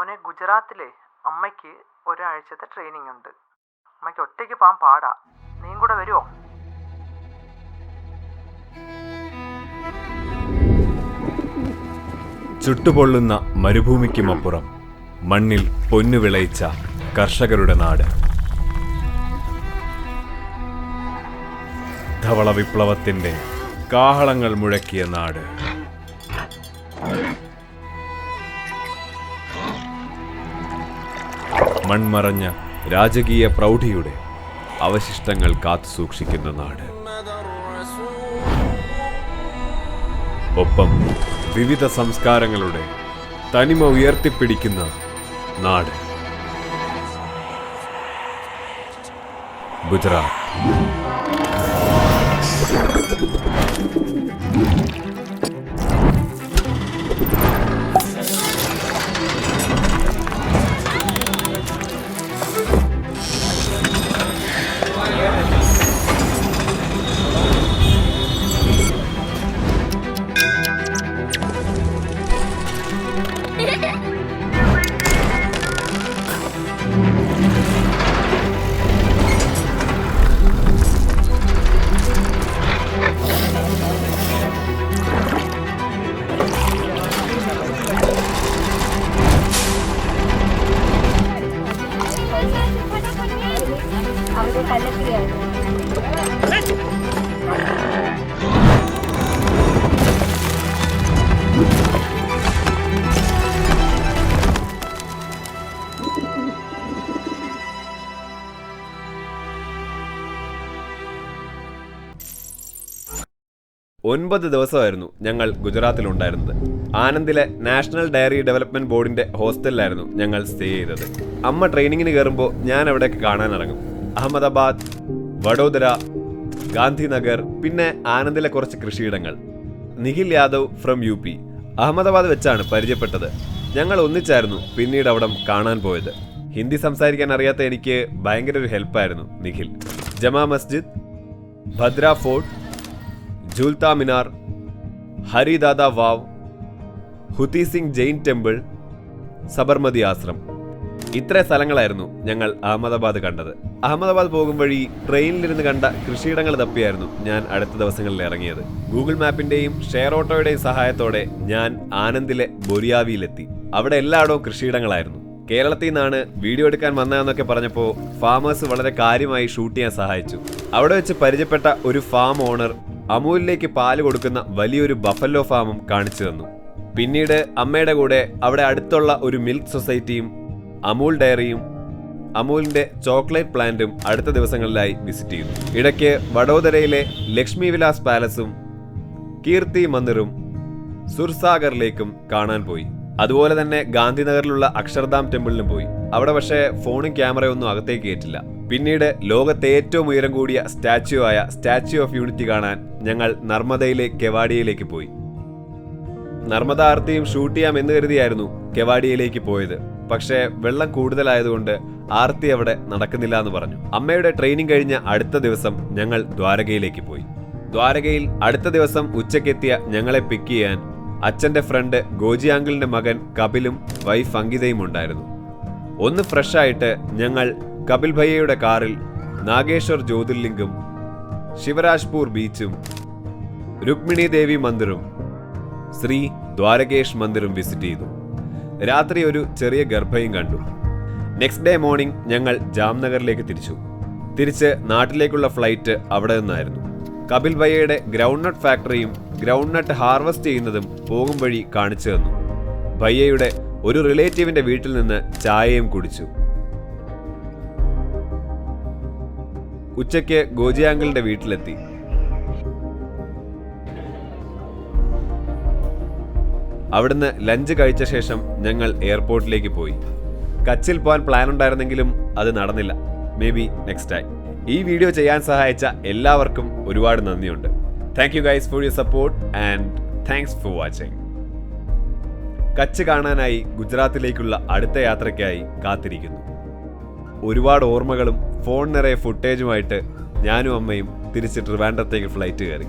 മോനെ, ഗുജറാത്തിലെ അമ്മയ്ക്ക് ഒരാഴ്ചത്തെ ട്രെയിനിങ് ഉണ്ട്. അമ്മയ്ക്ക് ഒറ്റയ്ക്ക് പോകാൻ പാടാ. നീയും കൂടെ വരുമോ? ചുട്ടുപൊള്ളുന്ന മരുഭൂമിക്കുമപ്പുറം മണ്ണിൽ പൊന്നു വിളയിച്ച കർഷകരുടെ നാട്. ധവള വിപ്ലവത്തിന്റെ കാഹളങ്ങൾ മുഴക്കിയ നാട്. മൺമറഞ്ഞ രാജകീയ പ്രൗഢിയുടെ അവശിഷ്ടങ്ങൾ കാത്തുസൂക്ഷിക്കുന്ന നാട്. ഒപ്പം വിവിധ സംസ്കാരങ്ങളുടെ തനിമ ഉയർത്തിപ്പിടിക്കുന്ന നാട്. ഗുജറാത്ത്. ഒൻപത് ദിവസമായിരുന്നു ഞങ്ങൾ ഗുജറാത്തിലുണ്ടായിരുന്നത്. ആനന്ദിലെ നാഷണൽ ഡയറി ഡെവലപ്മെന്റ് ബോർഡിന്റെ ഹോസ്റ്റലിലായിരുന്നു ഞങ്ങൾ സ്റ്റേ ചെയ്തത്. അമ്മ ട്രെയിനിങ്ങിന് കയറുമ്പോൾ ഞാൻ അവിടേക്ക് കാണാനിറങ്ങും. അഹമ്മദാബാദ്, വഡോദര, ഗാന്ധിനഗർ, പിന്നെ ആനന്ദിലെ കുറച്ച് കൃഷിയിടങ്ങൾ. Nikhil Yadav from UP. അഹമ്മദാബാദ് വെച്ചാണ് പരിചയപ്പെട്ടത്. ഞങ്ങൾ ഒന്നിച്ചായിരുന്നു പിന്നീട് അവിടം കാണാൻ പോയത്. ഹിന്ദി സംസാരിക്കാൻ അറിയാത്ത എനിക്ക് ഭയങ്കര ഒരു ഹെൽപ്പായിരുന്നു നിഖിൽ. ജമാ മസ്ജിദ്, ഭദ്ര ഫോർട്ട്, ജൂൽത്ത മിനാർ, ഹരിദാദ വാവ്, ഹുതി സിംഗ് ജെയിൻ ടെമ്പിൾ, സബർമതി ആശ്രം. ഇത്ര സ്ഥലങ്ങളായിരുന്നു ഞങ്ങൾ അഹമ്മദാബാദ് കണ്ടത്. അഹമ്മദാബാദ് പോകും വഴി ട്രെയിനിലിരുന്ന് കണ്ട കൃഷിയിടങ്ങൾ തപ്പിയായിരുന്നു ഞാൻ അടുത്ത ദിവസങ്ങളിൽ ഇറങ്ങിയത്. ഗൂഗിൾ മാപ്പിന്റെയും ഷെയർ ഓട്ടോയുടെയും സഹായത്തോടെ ഞാൻ ആനന്ദിലെ ബൊരിയാവിയിലെത്തി. അവിടെ എല്ലായിടവും കൃഷിയിടങ്ങളായിരുന്നു. കേരളത്തിൽ നിന്നാണ് വീഡിയോ എടുക്കാൻ വന്നതെന്നൊക്കെ പറഞ്ഞപ്പോൾ ഫാമേഴ്സ് വളരെ കാര്യമായി ഷൂട്ട് ചെയ്യാൻ സഹായിച്ചു. അവിടെ വെച്ച് പരിചയപ്പെട്ട ഒരു ഫാം ഓണർ അമൂലിലേക്ക് പാല് കൊടുക്കുന്ന വലിയൊരു ബഫല്ലോ ഫാമും കാണിച്ചു തന്നു. പിന്നീട് അമ്മയുടെ കൂടെ അവിടെ അടുത്തുള്ള ഒരു മിൽക്ക് സൊസൈറ്റിയും അമൂൽ ഡയറിയും അമൂലിന്റെ ചോക്ലേറ്റ് പ്ലാന്റും അടുത്ത ദിവസങ്ങളിലായി വിസിറ്റ് ചെയ്തു. ഇടയ്ക്ക് വഡോദരയിലെ ലക്ഷ്മി വിലാസ് പാലസും കീർത്തി മന്ദിറും സുർസാഗർ ലേക്കും കാണാൻ പോയി. അതുപോലെ തന്നെ ഗാന്ധിനഗറിലുള്ള അക്ഷർധാം ടെമ്പിളിലും പോയി. അവിടെ പക്ഷേ ഫോണും ക്യാമറയൊന്നും അകത്തേക്ക് കയറ്റില്ല. പിന്നീട് ലോകത്തെ ഏറ്റവും ഉയരം കൂടിയ സ്റ്റാച്യു ആയ സ്റ്റാച്യു ഓഫ് യൂണിറ്റി കാണാൻ ഞങ്ങൾ നർമ്മദയിലെ കെവാഡിയയിലേക്ക് പോയി. നർമ്മദ ആർത്തിയും ഷൂട്ട് ചെയ്യാം എന്ന് കരുതിയായിരുന്നു കെവാഡിയയിലേക്ക് പോയത്. പക്ഷേ വെള്ളം കൂടുതലായതുകൊണ്ട് ആർത്തി അവിടെ നടക്കുന്നില്ല എന്ന് പറഞ്ഞു. അമ്മയുടെ ട്രെയിനിങ് കഴിഞ്ഞ അടുത്ത ദിവസം ഞങ്ങൾ ദ്വാരകയിലേക്ക് പോയി. ദ്വാരകയിൽ അടുത്ത ദിവസം ഉച്ചക്കെത്തിയ ഞങ്ങളെ പിക്ക് ചെയ്യാൻ അച്ഛന്റെ ഫ്രണ്ട് ഗോജി അങ്കിളിന്റെ മകൻ കപിലും വൈഫ് അങ്കിതയും ഉണ്ടായിരുന്നു. ഒന്ന് ഫ്രഷ് ആയിട്ട് ഞങ്ങൾ കപിൽ ഭയ്യയുടെ കാറിൽ നാഗേശ്വർ ജ്യോതിർലിംഗും ശിവരാജ്പൂർ ബീച്ചും രുക്മിണി ദേവി മന്ദിറും ശ്രീ ദ്വാരകേഷ് മന്ദിറും വിസിറ്റ് ചെയ്തു. രാത്രി ഒരു ചെറിയ ഗർഭയും കണ്ടു. നെക്സ്റ്റ് ഡേ മോർണിംഗ് ഞങ്ങൾ ജാംനഗറിലേക്ക് തിരിച്ച് നാട്ടിലേക്കുള്ള ഫ്ലൈറ്റ് അവിടെ നിന്നായിരുന്നു. കപിൽ ഭയ്യയുടെ ഗ്രൗണ്ട് നട്ട് ഫാക്ടറിയും ഗ്രൗണ്ട് നട്ട് ഹാർവസ്റ്റ് ചെയ്യുന്നതും പോകും വഴി കാണിച്ചു തന്നു. ഭയ്യയുടെ ഒരു റിലേറ്റീവിന്റെ വീട്ടിൽ നിന്ന് ചായയും കുടിച്ചു. ഉച്ചയ്ക്ക് ഗോജിയാങ്കിളിന്റെ വീട്ടിലെത്തി. അവിടുന്ന് ലഞ്ച് കഴിച്ച ശേഷം ഞങ്ങൾ എയർപോർട്ടിലേക്ക് പോയി. കച്ചിൽ പോകാൻ പ്ലാൻ ഉണ്ടായിരുന്നെങ്കിലും അത് നടന്നില്ല. May be next time. ഈ വീഡിയോ ചെയ്യാൻ സഹായിച്ച എല്ലാവർക്കും ഒരുപാട് നന്ദിയുണ്ട്. Thank you guys for your support and thanks for watching. Kutch കാണാനായി ഗുജറാത്തിലേക്കുള്ള അടുത്ത യാത്രയ്ക്കായി കാത്തിരിക്കുന്നു. ഒരുപാട് ഓർമ്മകളും ഫോൺ നിറയെ ഫുട്ടേജുമായിട്ട് ഞാനും അമ്മയും തിരിച്ച് ട്രിവാൻഡ്രത്തേക്ക് ഫ്ലൈറ്റ് കയറി.